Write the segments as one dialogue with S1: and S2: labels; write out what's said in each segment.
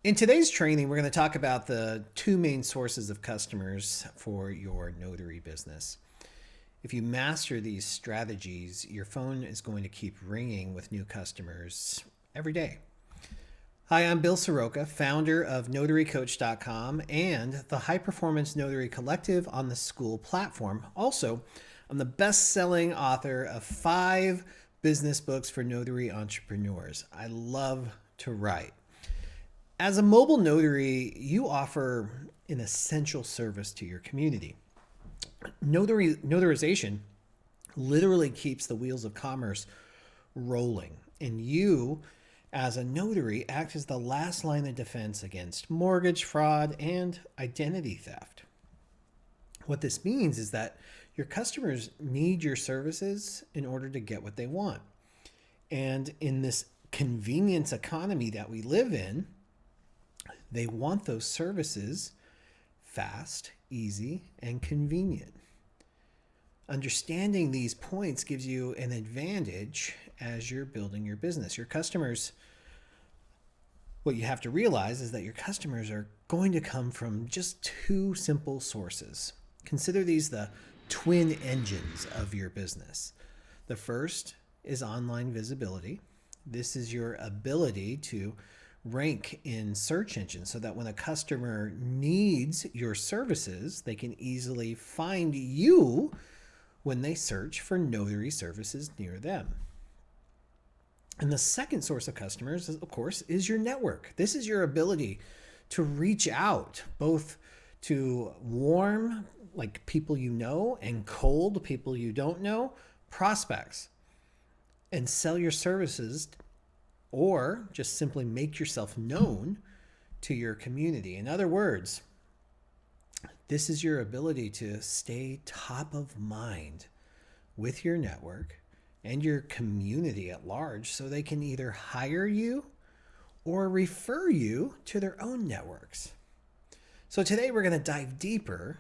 S1: In today's training, we're going to talk about the two main sources of customers for your notary business. If you master these strategies, your phone is going to keep ringing with new customers every day. Hi, I'm Bill Soroka, founder of NotaryCoach.com and the High Performance Notary Collective on the School platform. Also, I'm the best-selling author of 5 business books for notary entrepreneurs. I love to write. As a mobile notary, you offer an essential service to your community. Notarization literally keeps the wheels of commerce rolling, and you, as a notary, act as the last line of defense against mortgage fraud and identity theft. What this means is that your customers need your services in order to get what they want. And in this convenience economy that we live in, they want those services fast, easy, and convenient. Understanding these points gives you an advantage as you're building your business. Your customers, what you have to realize is that your customers are going to come from just 2 simple sources. Consider these the twin engines of your business. The first is online visibility. This is your ability to rank in search engines so that when a customer needs your services, they can easily find you when they search for notary services near them. And the second source of customers, of course, is your network. This is your ability to reach out both to warm, like people you know, and cold, people you don't know, prospects, and sell your services or just simply make yourself known to your community. In other words, this is your ability to stay top of mind with your network and your community at large so they can either hire you or refer you to their own networks. So today we're going to dive deeper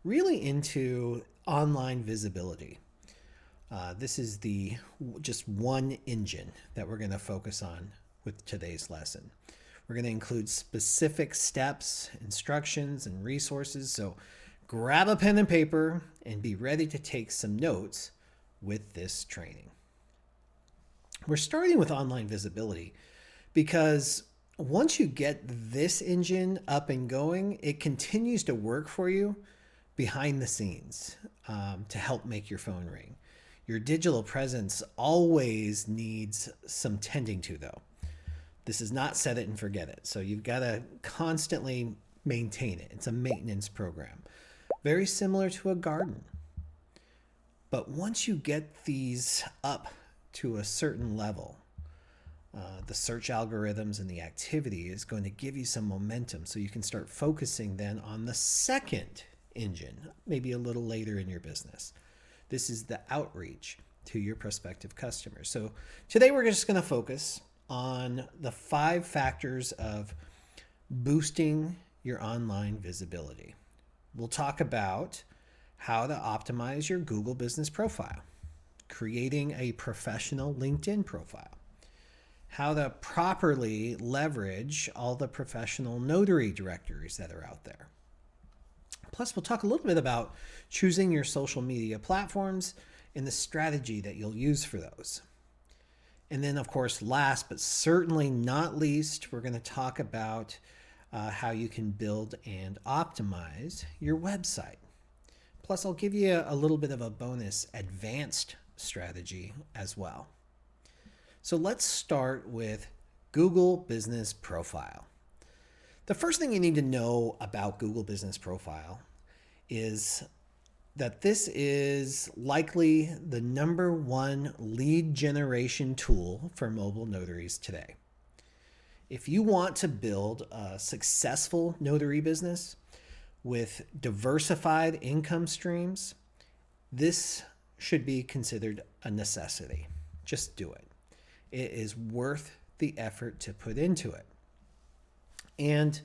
S1: really into online visibility. This is the just one engine that we're going to focus on with today's lesson. We're going to include specific steps, instructions, and resources. So grab a pen and paper and be ready to take some notes with this training. We're starting with online visibility because once you get this engine up and going, it continues to work for you behind the scenes to help make your phone ring. Your digital presence always needs some tending to, though. This is not set it and forget it. So you've got to constantly maintain it. It's a maintenance program, very similar to a garden. But once you get these up to a certain level, the search algorithms and the activity is going to give you some momentum. So you can start focusing then on the second engine, maybe a little later in your business. This is the outreach to your prospective customers. So today we're just going to focus on the 5 factors of boosting your online visibility. We'll talk about how to optimize your Google business profile, creating a professional LinkedIn profile, how to properly leverage all the professional notary directories that are out there. Plus, we'll talk a little bit about choosing your social media platforms and the strategy that you'll use for those. And then, of course, last but certainly not least, we're going to talk about how you can build and optimize your website. Plus, I'll give you a little bit of a bonus advanced strategy as well. So let's start with Google Business Profile. The first thing you need to know about Google Business Profile is that this is likely the #1 lead generation tool for mobile notaries today. If you want to build a successful notary business with diversified income streams, this should be considered a necessity. Just do it. It is worth the effort to put into it. And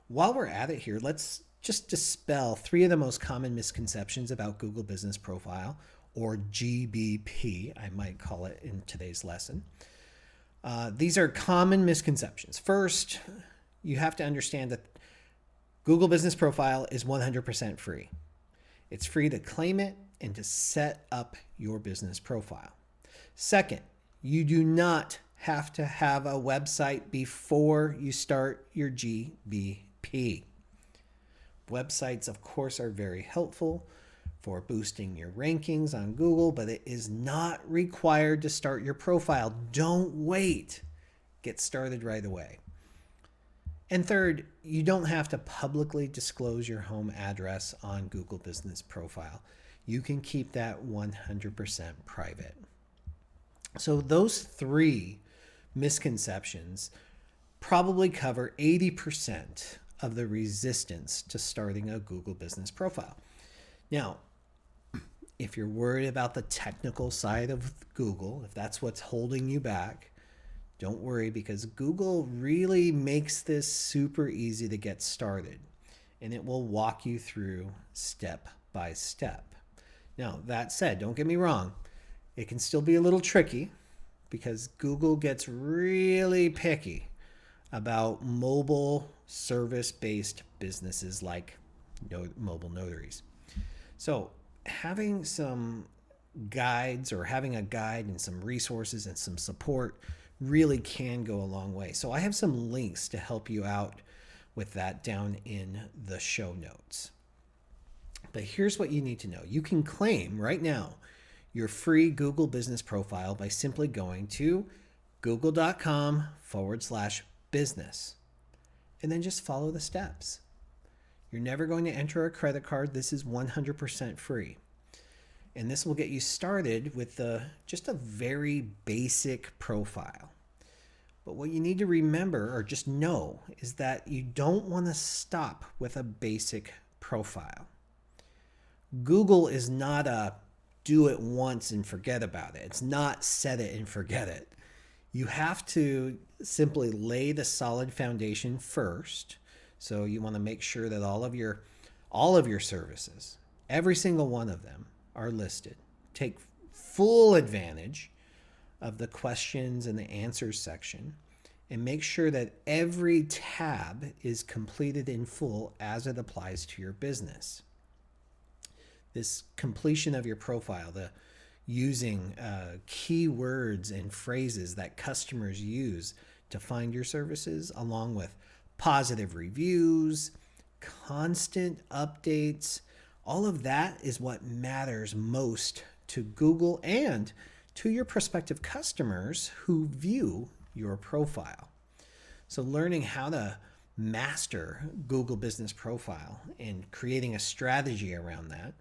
S1: while we're at it here, let's just dispel 3 of the most common misconceptions about Google Business Profile, or GBP, I might call it in today's lesson. These are common misconceptions. First, you have to understand that Google Business Profile is 100% free. It's free to claim it and to set up your business profile. Second, you do not have to have a website before you start your GBP. Websites, of course, are very helpful for boosting your rankings on Google, but it is not required to start your profile. Don't wait. Get started right away. And third, you don't have to publicly disclose your home address on Google Business Profile. You can keep that 100% private. So those three misconceptions probably cover 80% of the resistance to starting a Google Business Profile. Now, if you're worried about the technical side of Google, if that's what's holding you back, don't worry, because Google really makes this super easy to get started, and it will walk you through step by step. Now, that said, don't get me wrong, it can still be a little tricky because Google gets really picky about mobile service-based businesses like mobile notaries. So having some guides, or having a guide and some resources and some support, really can go a long way. So I have some links to help you out with that down in the show notes. But here's what you need to know. You can claim right now your free Google Business Profile by simply going to google.com/business and then just follow the steps. You're never going to enter a credit card. This is 100% free. And this will get you started with just a very basic profile. But what you need to remember, or just know, is that you don't want to stop with a basic profile. Google is not a do it once and forget about it. It's not set it and forget it. You have to simply lay the solid foundation first. So you want to make sure that all of your services, every single one of them, are listed. Take full advantage of the questions and the answers section, and make sure that every tab is completed in full as it applies to your business. This completion of your profile, the using keywords and phrases that customers use to find your services, along with positive reviews, constant updates, all of that is what matters most to Google and to your prospective customers who view your profile. So learning how to master Google Business Profile and creating a strategy around that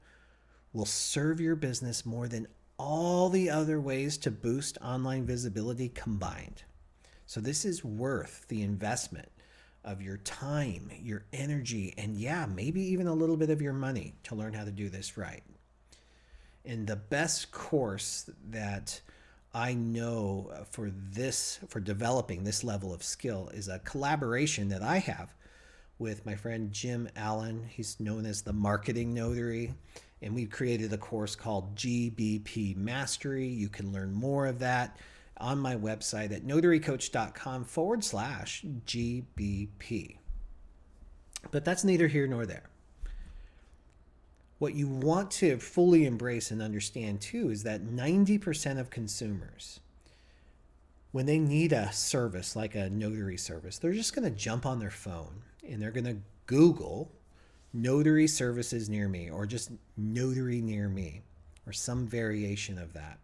S1: will serve your business more than all the other ways to boost online visibility combined. So this is worth the investment of your time, your energy, and maybe even a little bit of your money to learn how to do this right. And the best course that I know for developing this level of skill is a collaboration that I have with my friend Jim Allen. He's known as the Marketing Notary, and we've created a course called GBP Mastery. You can learn more of that on my website at notarycoach.com/GBP. But that's neither here nor there. What you want to fully embrace and understand too is that 90% of consumers, when they need a service like a notary service, they're just going to jump on their phone and they're going to Google notary services near me, or just notary near me, or some variation of that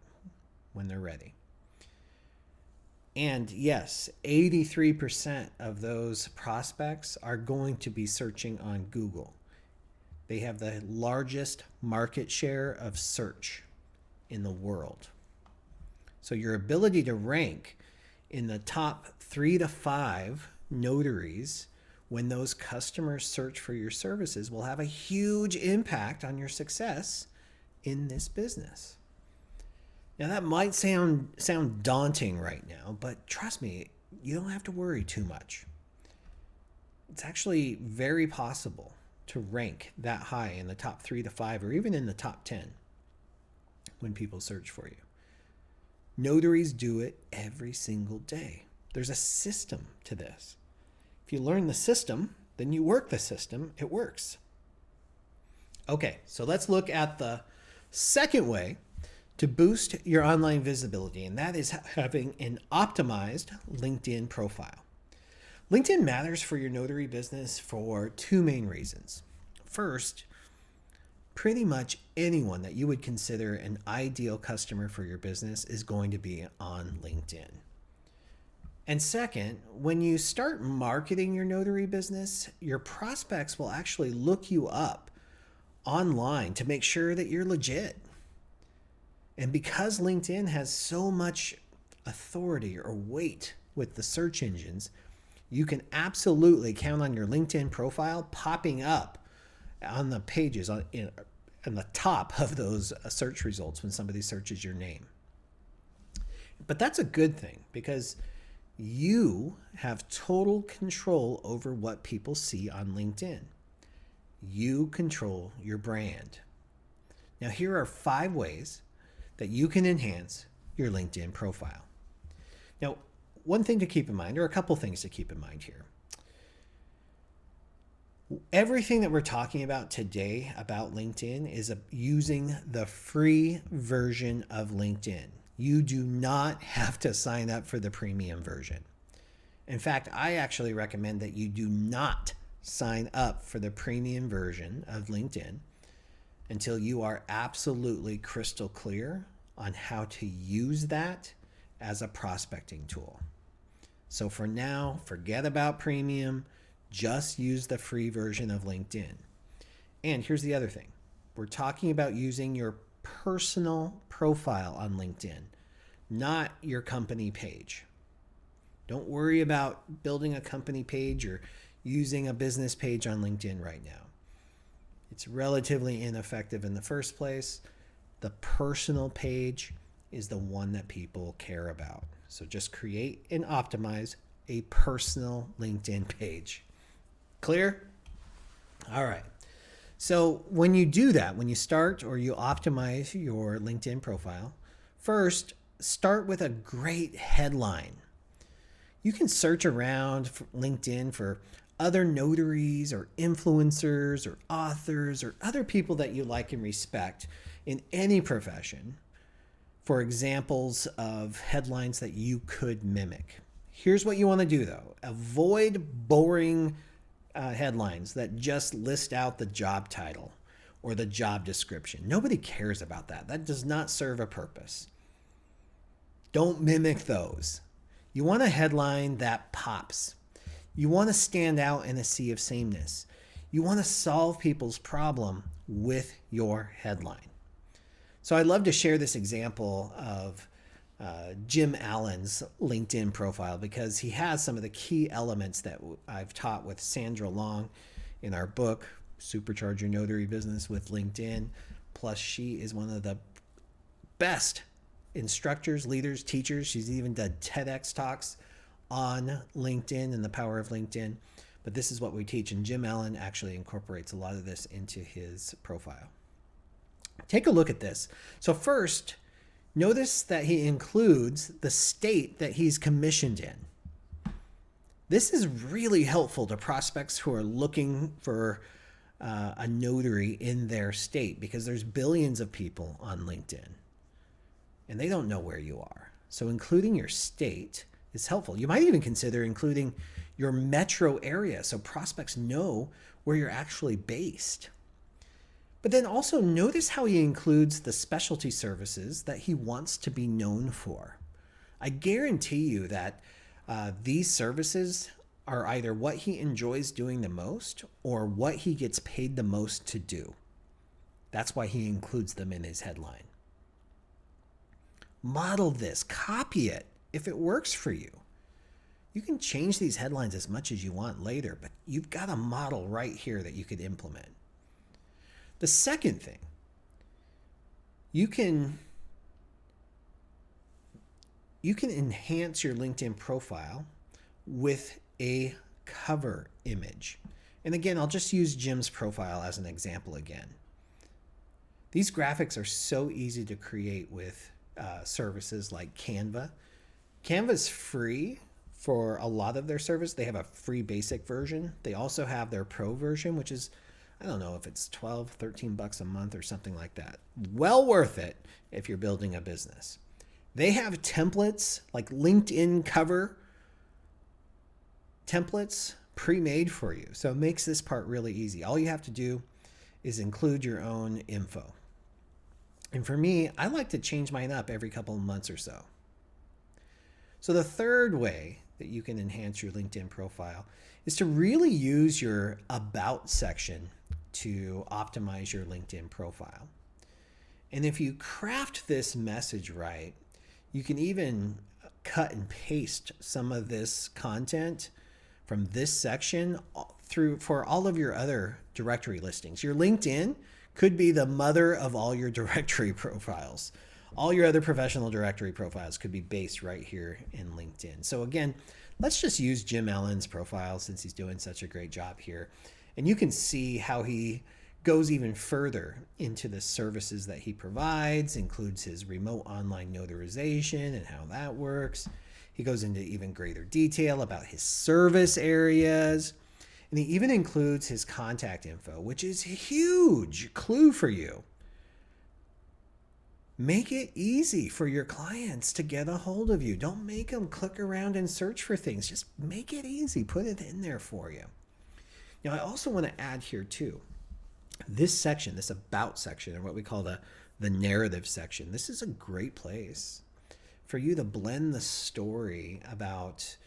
S1: when they're ready. And yes, 83% of those prospects are going to be searching on Google. They have the largest market share of search in the world. So your ability to rank in the top 3 to 5 notaries when those customers search for your services will have a huge impact on your success in this business. Now that might sound daunting right now, but trust me, you don't have to worry too much. It's actually very possible to rank that high in the top 3 to 5, or even in the top 10 when people search for you. Notaries do it every single day. There's a system to this. If you learn the system, then you work the system, it works. Okay, so let's look at the second way to boost your online visibility, and that is having an optimized LinkedIn profile. LinkedIn matters for your notary business for two main reasons. First, pretty much anyone that you would consider an ideal customer for your business is going to be on LinkedIn. And second, when you start marketing your notary business, your prospects will actually look you up online to make sure that you're legit. And because LinkedIn has so much authority or weight with the search engines, you can absolutely count on your LinkedIn profile popping up on the pages on the top of those search results when somebody searches your name. But that's a good thing because you have total control over what people see on LinkedIn. You control your brand. Now, here are 5 ways that you can enhance your LinkedIn profile. Now, one thing to keep in mind, or a couple things to keep in mind here. Everything that we're talking about today about LinkedIn is using the free version of LinkedIn. You do not have to sign up for the premium version. In fact, I actually recommend that you do not sign up for the premium version of LinkedIn until you are absolutely crystal clear on how to use that as a prospecting tool. So for now, forget about premium, just use the free version of LinkedIn. And here's the other thing. We're talking about using your personal profile on LinkedIn, not your company page. Don't worry about building a company page or using a business page on LinkedIn right now. It's relatively ineffective in the first place. The personal page is the one that people care about. So just create and optimize a personal LinkedIn page. Clear? All right. So when you do that, when you start or you optimize your LinkedIn profile, first start with a great headline. You can search around for LinkedIn for other notaries or influencers or authors or other people that you like and respect in any profession for examples of headlines that you could mimic. Here's what you want to do though. Avoid boring headlines that just list out the job title or the job description. Nobody cares about that. That does not serve a purpose. Don't mimic those. You want a headline that pops. You want to stand out in a sea of sameness. You want to solve people's problem with your headline. So I'd love to share this example of Jim Allen's LinkedIn profile because he has some of the key elements that I've taught with Sandra Long in our book, Supercharge Your Notary Business with LinkedIn. Plus, she is one of the best instructors, leaders, teachers. She's even done TEDx talks on LinkedIn and the power of LinkedIn. But this is what we teach, and Jim Allen actually incorporates a lot of this into his profile. Take a look at this. So first, notice that he includes the state that he's commissioned in. This is really helpful to prospects who are looking for a notary in their state because there's billions of people on LinkedIn and they don't know where you are. So including your state is helpful. You might even consider including your metro area so prospects know where you're actually based. But then also notice how he includes the specialty services that he wants to be known for. I guarantee you that these services are either what he enjoys doing the most or what he gets paid the most to do. That's why he includes them in his headline. Model this, copy it if it works for you. You can change these headlines as much as you want later, but you've got a model right here that you could implement. The second thing, you can enhance your LinkedIn profile with a cover image. And again, I'll just use Jim's profile as an example again. These graphics are so easy to create with services like Canva. Canva is free for a lot of their service. They have a free basic version. They also have their pro version, which is, I don't know if it's 12, 13 bucks a month or something like that. Well worth it if you're building a business. They have templates like LinkedIn cover templates pre-made for you. So it makes this part really easy. All you have to do is include your own info. And for me, I like to change mine up every couple of months or so. So the third way that you can enhance your LinkedIn profile is to really use your About section to optimize your LinkedIn profile. And if you craft this message right, you can even cut and paste some of this content from this section through for all of your other directory listings. Your LinkedIn could be the mother of all your directory profiles. All your other professional directory profiles could be based right here in LinkedIn. So again, let's just use Jim Allen's profile since he's doing such a great job here. And you can see how he goes even further into the services that he provides, includes his remote online notarization and how that works. He goes into even greater detail about his service areas. And he even includes his contact info, which is a huge clue for you. Make it easy for your clients to get a hold of you. Don't make them click around and search for things. Just make it easy. Put it in there for you. Now, I also want to add here too, this section, this About section, or what we call the narrative section, this is a great place for you to blend the story about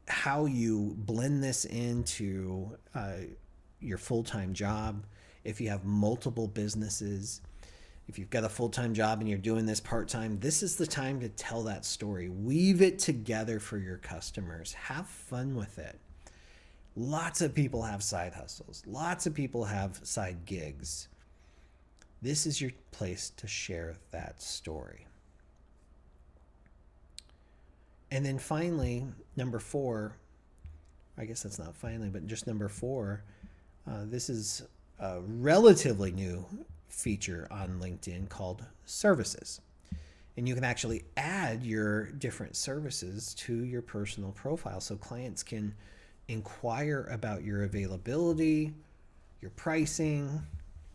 S1: how you blend this into your full-time job. If you have multiple businesses, if you've got a full-time job and you're doing this part-time, this is the time to tell that story. Weave it together for your customers. Have fun with it. Lots of people have side hustles. Lots of people have side gigs. This is your place to share that story. And then finally, number 4, I guess that's not finally, but just number 4, this is a relatively new feature on LinkedIn called services. And you can actually add your different services to your personal profile so clients can inquire about your availability, your pricing,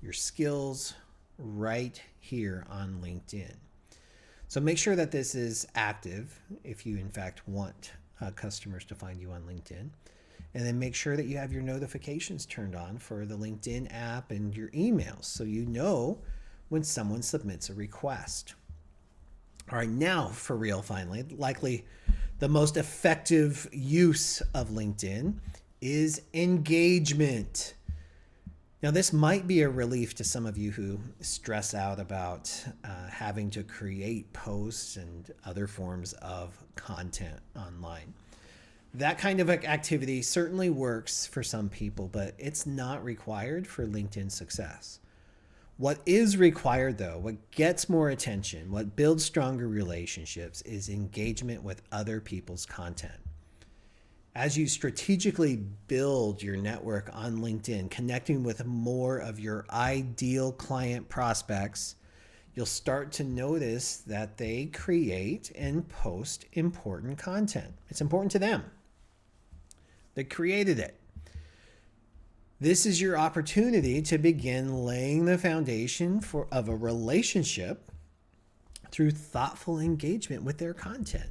S1: your skills right here on LinkedIn. So make sure that this is active if you in fact want customers to find you on LinkedIn. And then make sure that you have your notifications turned on for the LinkedIn app and your emails so you know when someone submits a request. All right, now for real, finally, likely the most effective use of LinkedIn is engagement. Now, this might be a relief to some of you who stress out about having to create posts and other forms of content online. That kind of activity certainly works for some people, but it's not required for LinkedIn success. What is required, though, what gets more attention, what builds stronger relationships, is engagement with other people's content. As you strategically build your network on LinkedIn, connecting with more of your ideal client prospects, you'll start to notice that they create and post important content. It's important to them. They created it. This is your opportunity to begin laying the foundation of a relationship through thoughtful engagement with their content.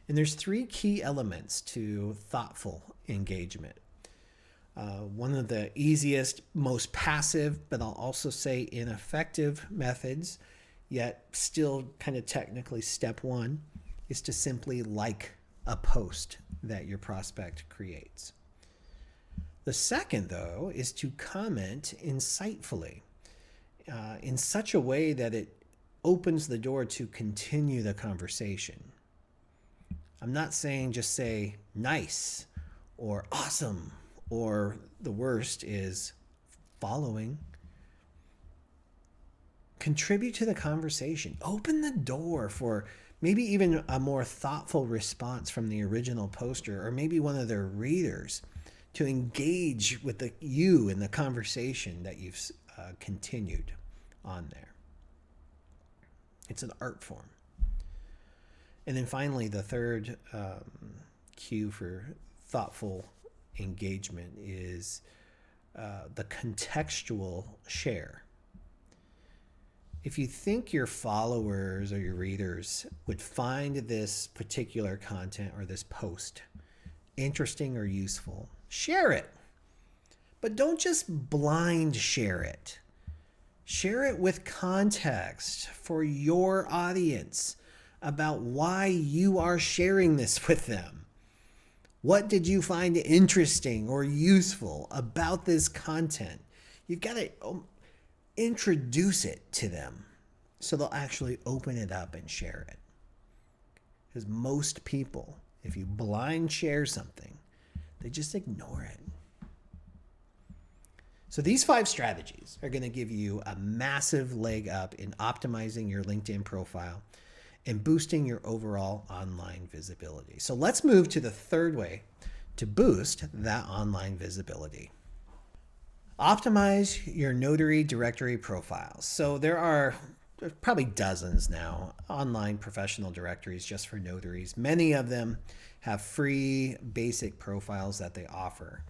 S1: And there's 3 key elements to thoughtful engagement. One of the easiest, most passive, but I'll also say ineffective methods, yet still kind of technically step 1, is to simply like a post that your prospect creates. The second, though, is to comment insightfully in such a way that it opens the door to continue the conversation. I'm not saying just say nice or awesome, or the worst is following. Contribute to the conversation. Open the door for maybe even a more thoughtful response from the original poster or maybe one of their readers to engage with you in the conversation that you've continued on there. It's an art form. And then finally, the third cue for thoughtful engagement is the contextual share. If you think your followers or your readers would find this particular content or this post interesting or useful, share it. But don't just blind share it. Share it with context for your audience about why you are sharing this with them. What did you find interesting or useful about this content? You've got to introduce it to them so they'll actually open it up and share it. Because most people, if you blind share something, they just ignore it. So these 5 strategies are going to give you a massive leg up in optimizing your LinkedIn profile and boosting your overall online visibility. So let's move to the third way to boost that online visibility. Optimize your notary directory profiles. So there's probably dozens now online professional directories just for notaries. Many of them have free basic profiles that they offer.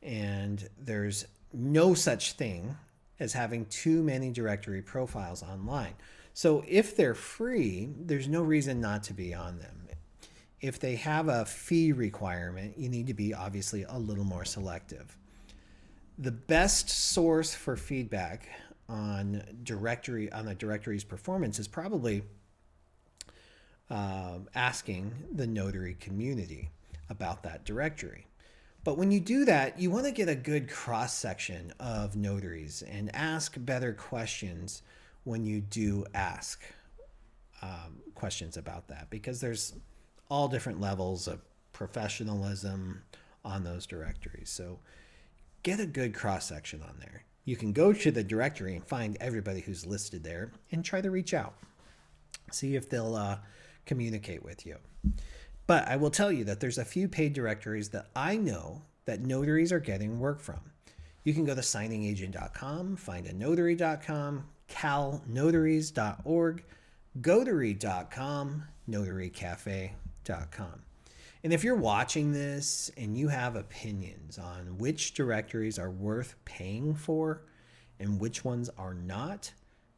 S1: And there's no such thing as having too many directory profiles online. So if they're free, there's no reason not to be on them. If they have a fee requirement, you need to be obviously a little more selective. The best source for feedback on a directory's performance is probably asking the notary community about that directory. But when you do that, you want to get a good cross-section of notaries and ask better questions when you do ask questions about that, because there's all different levels of professionalism on those directories. So get a good cross-section on there. You can go to the directory and find everybody who's listed there and try to reach out. See if they'll communicate with you. But I will tell you that there's a few paid directories that I know that notaries are getting work from. You can go to signingagent.com, findanotary.com, calnotaries.org, gotary.com, notarycafe.com. And if you're watching this and you have opinions on which directories are worth paying for and which ones are not,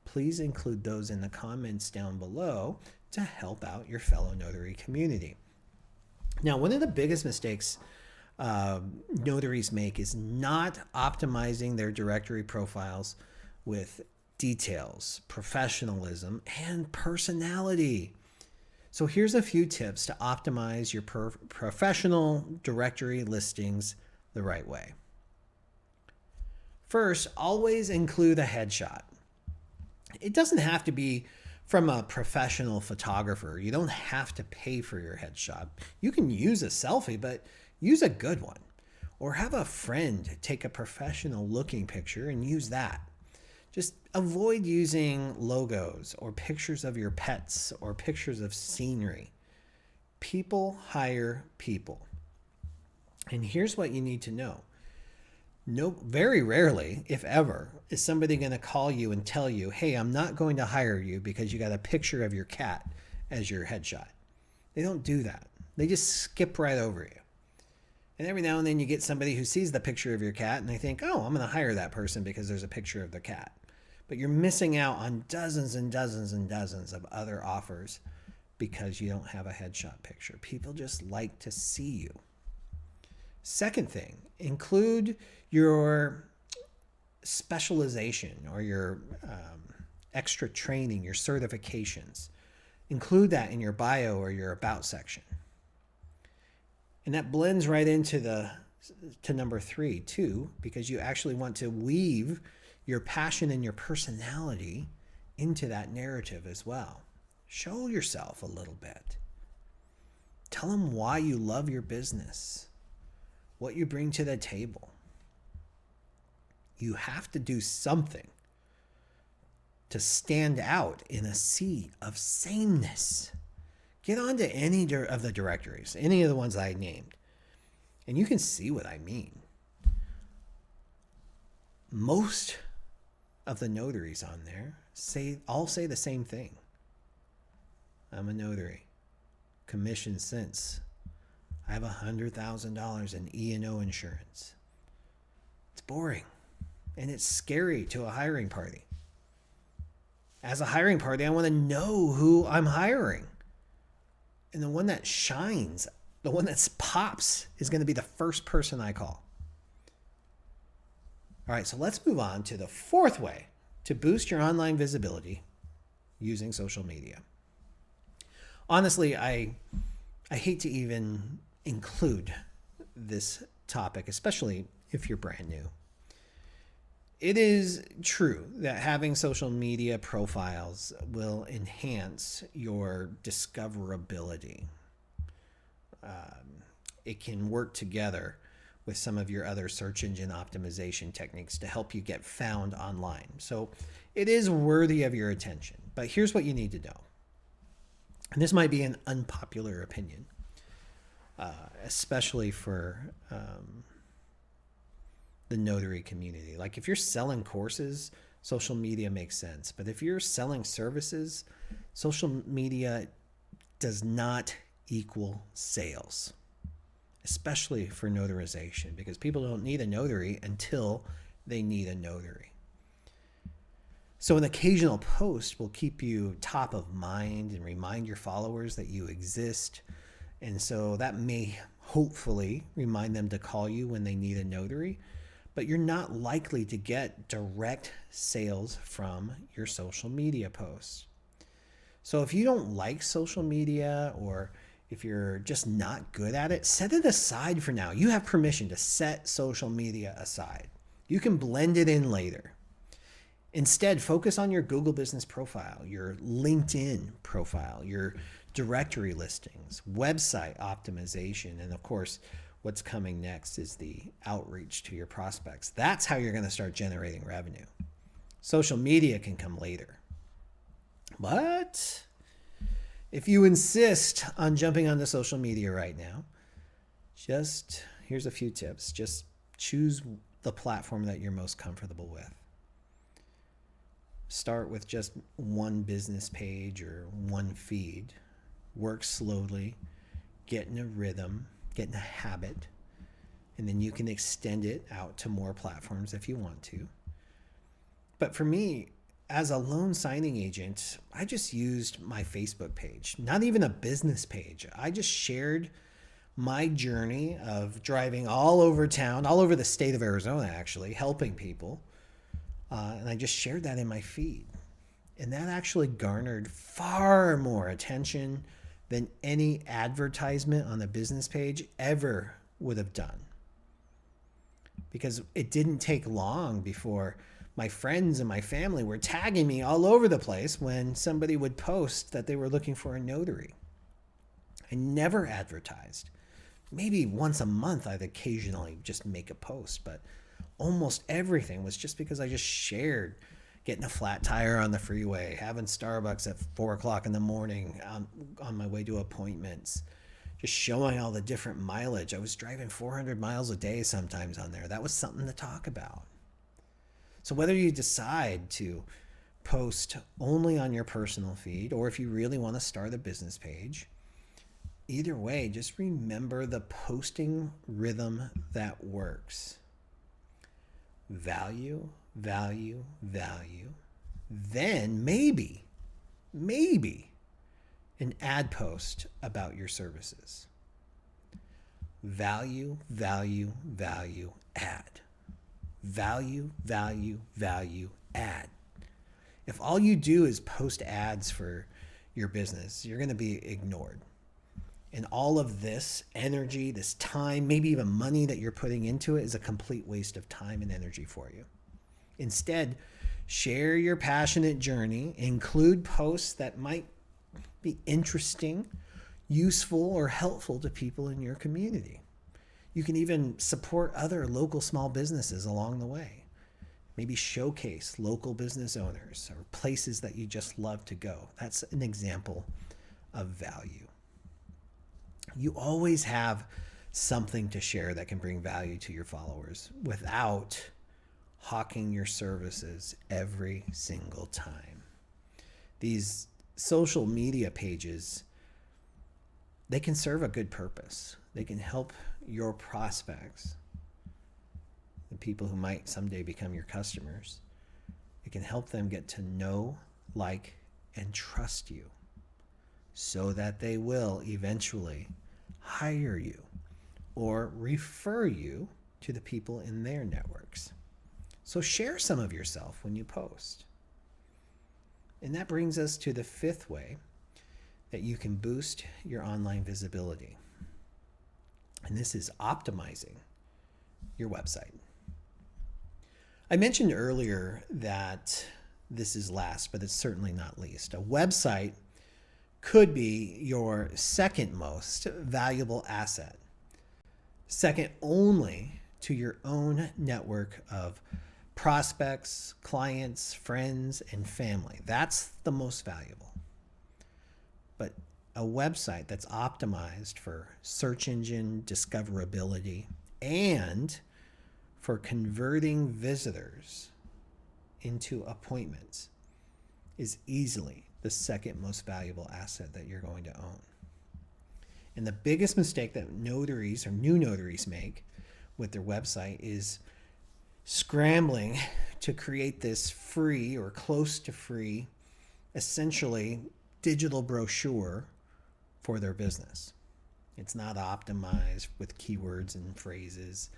S1: please include those in the comments down below to help out your fellow notary community. Now, one of the biggest mistakes notaries make is not optimizing their directory profiles with details, professionalism, and personality. So here's a few tips to optimize your professional directory listings the right way. First, always include a headshot. It doesn't have to be from a professional photographer. You don't have to pay for your headshot. You can use a selfie, but use a good one. Or have a friend take a professional looking picture and use that. Just avoid using logos or pictures of your pets or pictures of scenery. People hire people. And here's what you need to know. Very rarely, if ever, is somebody going to call you and tell you, hey, I'm not going to hire you because you got a picture of your cat as your headshot. They don't do that. They just skip right over you. And every now and then you get somebody who sees the picture of your cat and they think, oh, I'm going to hire that person because there's a picture of the cat. But you're missing out on dozens and dozens and dozens of other offers because you don't have a headshot picture. People just like to see you. Second thing, include your specialization or your extra training, your certifications. Include that in your bio or your about section. And that blends right into number 3 too, because you actually want to weave your passion and your personality into that narrative as well. Show yourself a little bit. Tell them why you love your business, what you bring to the table. You have to do something to stand out in a sea of sameness. Get onto any of the directories, any of the ones I named, and you can see what I mean. Most of the notaries on there all say the same thing. I'm a notary. commission since I have $100,000 in E&O insurance. It's boring and it's scary to a hiring party. As a hiring party, I want to know who I'm hiring. And the one that shines, the one that pops, is going to be the first person I call. All right, so let's move on to the fourth way to boost your online visibility using social media. Honestly, I hate to even include this topic, especially if you're brand new. It is true that having social media profiles will enhance your discoverability. It can work together with some of your other search engine optimization techniques to help you get found online. So it is worthy of your attention. But here's what you need to know. And this might be an unpopular opinion, especially for the notary community. Like if you're selling courses, social media makes sense. But if you're selling services, social media does not equal sales, especially for notarization, because people don't need a notary until they need a notary. So an occasional post will keep you top of mind and remind your followers that you exist. And so that may hopefully remind them to call you when they need a notary. But you're not likely to get direct sales from your social media posts. So if you don't like social media, or if you're just not good at it, set it aside for now. You have permission to set social media aside. You can blend it in later. Instead, focus on your Google business profile, your LinkedIn profile, your directory listings, website optimization, and of course, what's coming next is the outreach to your prospects. That's how you're going to start generating revenue. Social media can come later. But if you insist on jumping onto social media right now, here's a few tips. Just choose the platform that you're most comfortable with. Start with just one business page or one feed. Work slowly, get in a rhythm, get in a habit, and then you can extend it out to more platforms if you want to. But for me, as a loan signing agent, I just used my Facebook page, not even a business page. I just shared my journey of driving all over town, all over the state of Arizona, actually, helping people. And I just shared that in my feed. And that actually garnered far more attention than any advertisement on the business page ever would have done. Because it didn't take long before my friends and my family were tagging me all over the place when somebody would post that they were looking for a notary. I never advertised. Maybe once a month I'd occasionally just make a post, but almost everything was just because I just shared getting a flat tire on the freeway, having Starbucks at 4 o'clock in the morning on my way to appointments, just showing all the different mileage. I was driving 400 miles a day sometimes on there. That was something to talk about. So whether you decide to post only on your personal feed, or if you really want to start a business page, either way, just remember the posting rhythm that works. Value, value, value. Then maybe an ad post about your services. Value, value, value, ad. Value, value, value, ad. If all you do is post ads for your business, you're going to be ignored. And all of this energy, this time, maybe even money that you're putting into it is a complete waste of time and energy for you. Instead, share your passionate journey, include posts that might be interesting, useful, or helpful to people in your community. You can even support other local small businesses along the way. Maybe showcase local business owners or places that you just love to go. That's an example of value. You always have something to share that can bring value to your followers without hawking your services every single time. These social media pages they can serve a good purpose. They can help your prospects, the people who might someday become your customers. It can help them get to know, like, and trust you so that they will eventually hire you or refer you to the people in their networks. So share some of yourself when you post. And that brings us to the fifth way that you can boost your online visibility. And this is optimizing your website. I mentioned earlier that this is last, but it's certainly not least. A website could be your second most valuable asset, second only to your own network of prospects, clients, friends, and family. That's the most valuable. But a website that's optimized for search engine discoverability and for converting visitors into appointments is easily the second most valuable asset that you're going to own. And the biggest mistake that notaries or new notaries make with their website is scrambling to create this free or close to free, essentially digital brochure for their business. It's not optimized with keywords and phrases.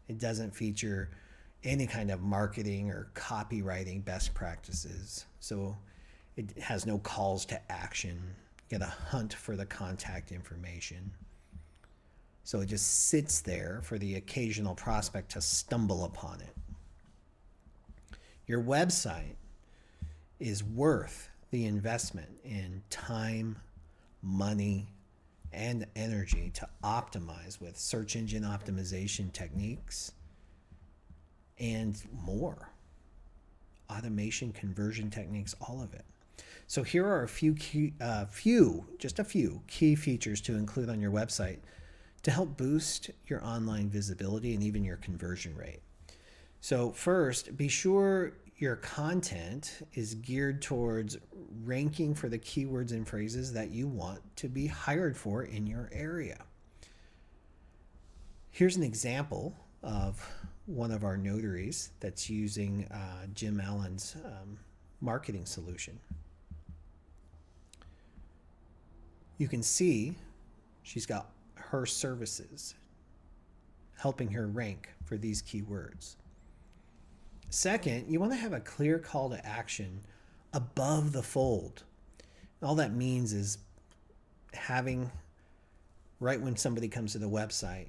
S1: It doesn't feature any kind of marketing or copywriting best practices. So it has no calls to action. You got to hunt for the contact information. So it just sits there for the occasional prospect to stumble upon it. Your website is worth the investment in time, money, and energy to optimize with search engine optimization techniques and more. Automation, conversion techniques, all of it. So here are a few key features to include on your website to help boost your online visibility and even your conversion rate. So first, be sure your content is geared towards ranking for the keywords and phrases that you want to be hired for in your area. Here's an example of one of our notaries that's using Jim Allen's marketing solution. You can see she's got her services helping her rank for these keywords. Second, you want to have a clear call to action above the fold. All that means is having, right when somebody comes to the website,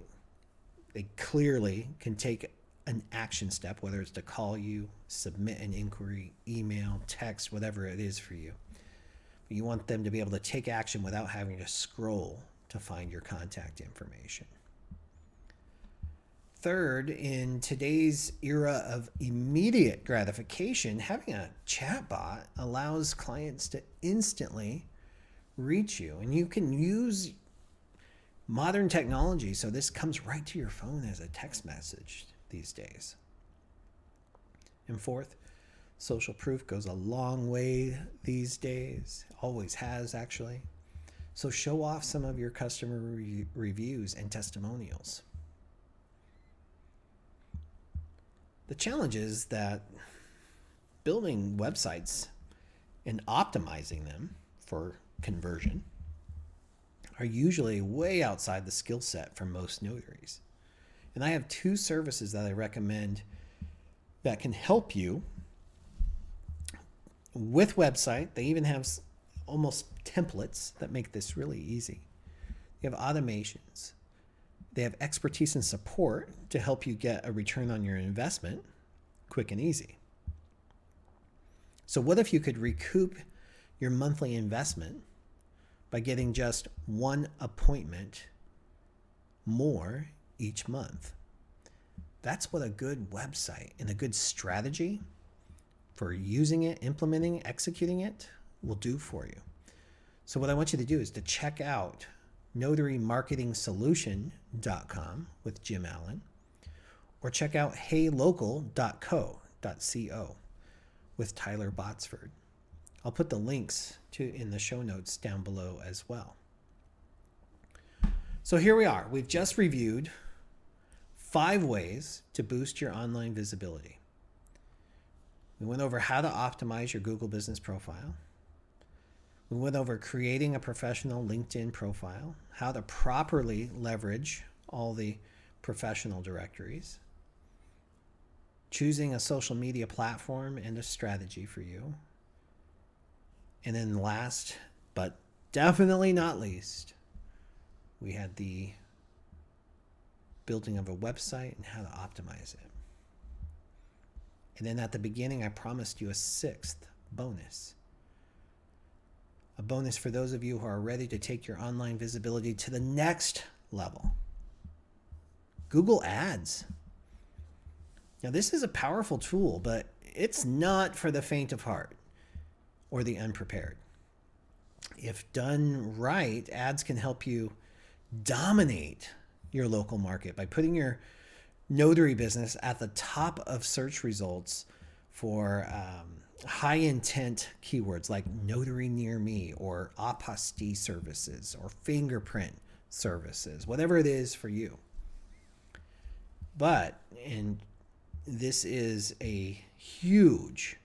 S1: they clearly can take an action step, whether it's to call you, submit an inquiry, email, text, whatever it is for you. But you want them to be able to take action without having to scroll to find your contact information. Third, in today's era of immediate gratification, having a chatbot allows clients to instantly reach you. And you can use modern technology, so this comes right to your phone as a text message these days. And fourth, social proof goes a long way these days, always has actually. So show off some of your customer reviews and testimonials. The challenge is that building websites and optimizing them for conversion are usually way outside the skill set for most notaries. And I have two services that I recommend that can help you with website. They even have almost templates that make this really easy. You have automations. They have expertise and support to help you get a return on your investment quick and easy. So what if you could recoup your monthly investment by getting just one appointment more each month? That's what a good website and a good strategy for using it, implementing it, executing it will do for you. So what I want you to do is to check out notarymarketingsolution.com with Jim Allen, or check out heylocal.co with Tyler Botsford. I'll put the links in the show notes down below as well. So here we are. We've just reviewed 5 ways to boost your online visibility. We went over how to optimize your Google business profile. We went over creating a professional LinkedIn profile, how to properly leverage all the professional directories, choosing a social media platform and a strategy for you. And then last, but definitely not least, we had the building of a website and how to optimize it. And then at the beginning, I promised you a 6th bonus. A bonus for those of you who are ready to take your online visibility to the next level. Google Ads. Now, this is a powerful tool, but it's not for the faint of heart or the unprepared. If done right, ads can help you dominate your local market by putting your notary business at the top of search results for high intent keywords like notary near me or apostille services or fingerprint services, whatever it is for you. But, and this is a huge,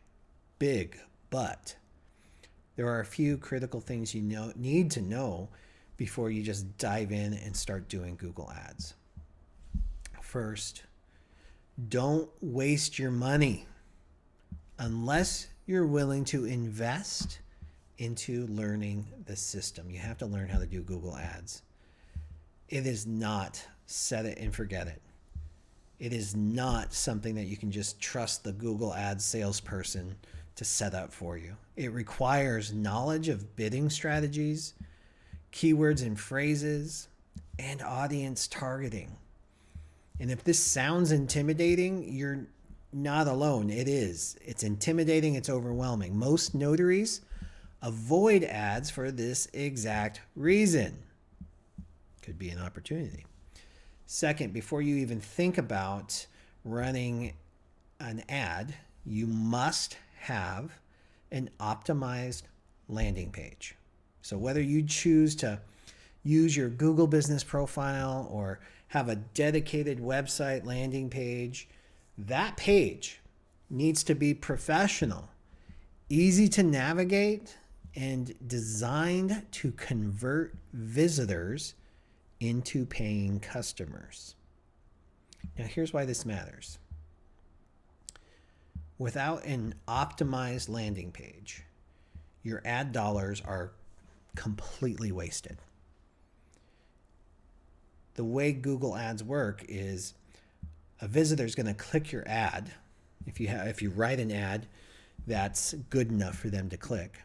S1: big but, there are a few critical things you need to know before you just dive in and start doing Google Ads. First, don't waste your money unless you're willing to invest into learning the system. You have to learn how to do Google Ads. It is not set it and forget it. It is not something that you can just trust the Google Ads salesperson to set up for you. It requires knowledge of bidding strategies, keywords and phrases, and audience targeting. And if this sounds intimidating, you're not alone. It is. It's intimidating. It's overwhelming. Most notaries avoid ads for this exact reason. Could be an opportunity. Second, before you even think about running an ad, you must have an optimized landing page. So whether you choose to use your Google business profile or have a dedicated website landing page, that page needs to be professional, easy to navigate, and designed to convert visitors into paying customers. Now, here's why this matters. Without an optimized landing page, your ad dollars are completely wasted. The way Google Ads work is a visitor is going to click your ad. If you write an ad that's good enough for them to click,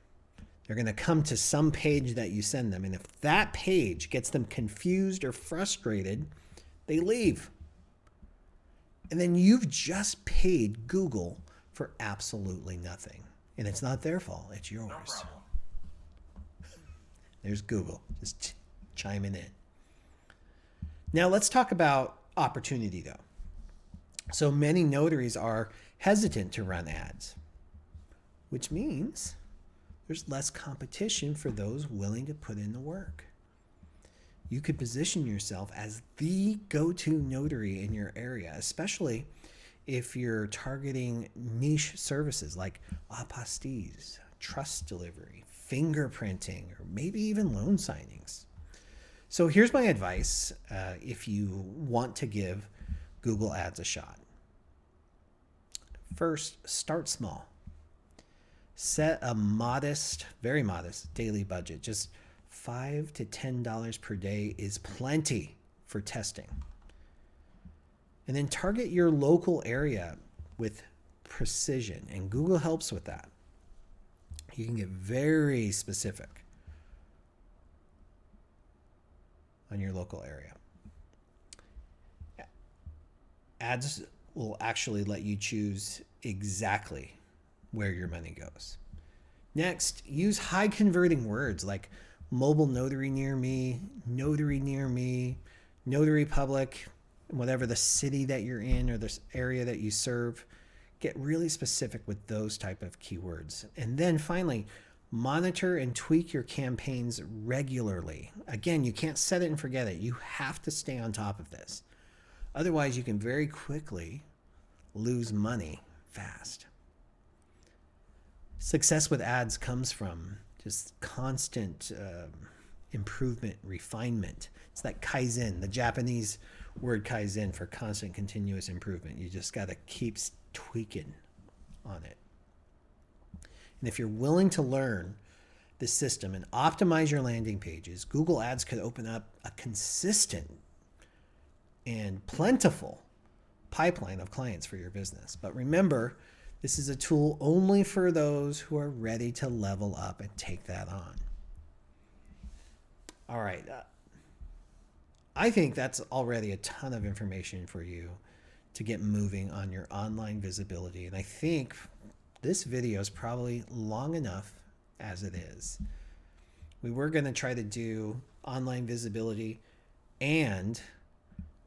S1: they're going to come to some page that you send them. And if that page gets them confused or frustrated, they leave. And then you've just paid Google for absolutely nothing. And it's not their fault. It's yours. No problem. There's Google just chiming in. Now let's talk about opportunity though. So many notaries are hesitant to run ads, which means there's less competition for those willing to put in the work. You could position yourself as the go-to notary in your area, especially if you're targeting niche services like apostilles, trust delivery, fingerprinting, or maybe even loan signings. So here's my advice if you want to give Google Ads a shot. First, start small. Set a modest, very modest daily budget. Just $5 to $10 per day is plenty for testing. And then target your local area with precision, and Google helps with that. You can get very specific on your local area. Ads will actually let you choose exactly where your money goes. Next, use high converting words like mobile notary near me, notary public, whatever the city that you're in or the area that you serve. Get really specific with those type of keywords. And then finally, Monitor and tweak your campaigns regularly. Again, you can't set it and forget it. You have to stay on top of this. Otherwise, you can very quickly lose money fast. Success with ads comes from just constant improvement, refinement. It's that Kaizen, the Japanese word Kaizen for constant continuous improvement. You just got to keep tweaking on it. And if you're willing to learn the system and optimize your landing pages, Google Ads could open up a consistent and plentiful pipeline of clients for your business. But remember, this is a tool only for those who are ready to level up and take that on. All right. I think that's already a ton of information for you to get moving on your online visibility. And I think this video is probably long enough as it is. We were going to try to do online visibility and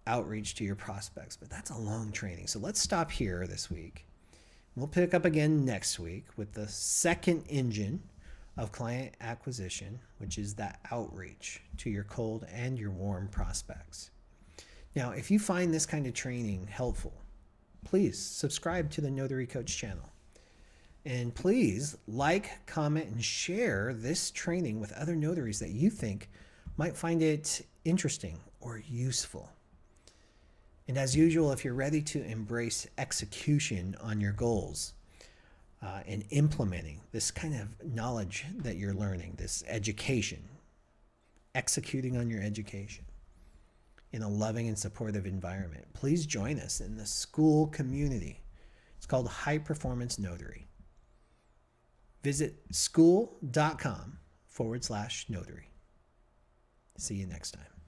S1: outreach to your prospects, but that's a long training. So let's stop here this week. We'll pick up again next week with the second engine of client acquisition, which is that outreach to your cold and your warm prospects. Now, if you find this kind of training helpful, please subscribe to the Notary Coach channel. And please like, comment, and share this training with other notaries that you think might find it interesting or useful. And as usual, if you're ready to embrace execution on your goals and implementing this kind of knowledge that you're learning, this education, executing on your education in a loving and supportive environment, please join us in the school community. It's called High Performance Notary. Visit school.com/notary. See you next time.